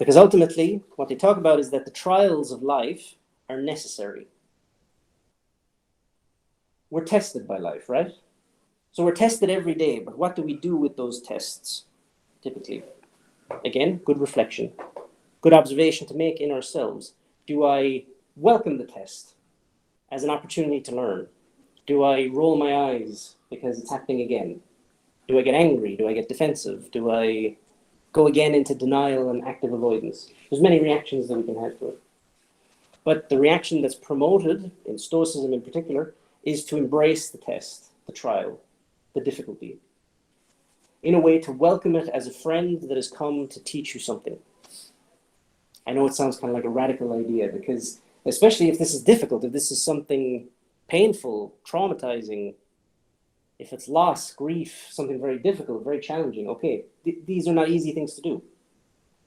Because ultimately, what they talk about is that the trials of life are necessary. We're tested by life, right? So we're tested every day, but what do we do with those tests, typically? Again, good reflection, good observation to make in ourselves. Do I welcome the test as an opportunity to learn? Do I roll my eyes because it's happening again? Do I get angry? Do I get defensive? Do I go again into denial and active avoidance? There's many reactions that we can have to it. But the reaction that's promoted, in Stoicism in particular, is to embrace the test, the trial, the difficulty, in a way to welcome it as a friend that has come to teach you something. I know it sounds kind of like a radical idea, because especially if this is difficult, if this is something painful, traumatizing, if it's loss, grief, something very difficult, very challenging, okay, these are not easy things to do.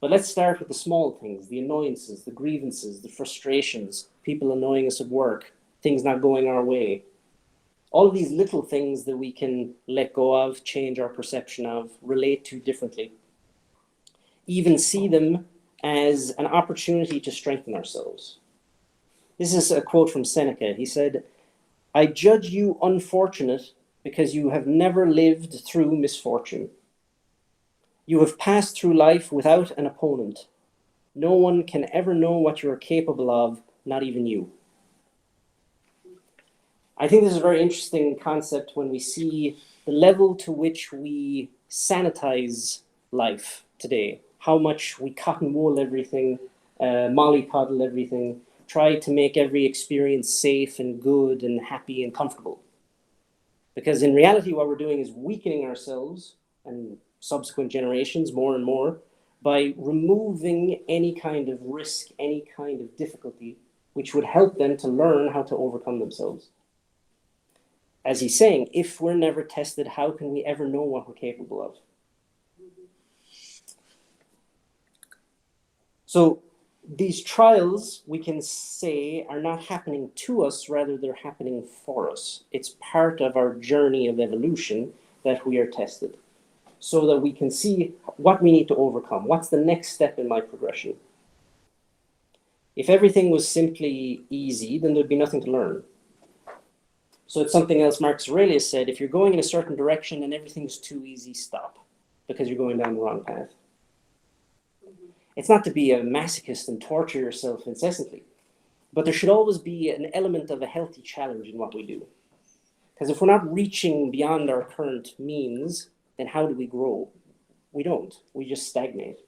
But let's start with the small things, the annoyances, the grievances, the frustrations, people annoying us at work, things not going our way. All of these little things that we can let go of, change our perception of, relate to differently. Even see them as an opportunity to strengthen ourselves. This is a quote from Seneca. He said, "I judge you unfortunate because you have never lived through misfortune. You have passed through life without an opponent. No one can ever know what you are capable of, not even you." I think this is a very interesting concept when we see the level to which we sanitize life today, how much we cotton wool everything, mollycoddle everything, try to make every experience safe and good and happy and comfortable. Because in reality, what we're doing is weakening ourselves and subsequent generations more and more by removing any kind of risk, any kind of difficulty, which would help them to learn how to overcome themselves. As he's saying, if we're never tested, how can we ever know what we're capable of? So these trials, we can say, are not happening to us, rather they're happening for us. It's part of our journey of evolution that we are tested, so that we can see what we need to overcome. What's the next step in my progression? If everything was simply easy, then there'd be nothing to learn. So it's something else Marcus Aurelius said, if you're going in a certain direction and everything's too easy, stop, because you're going down the wrong path. It's not to be a masochist and torture yourself incessantly, but there should always be an element of a healthy challenge in what we do. Because if we're not reaching beyond our current means, then how do we grow? We don't. We just stagnate.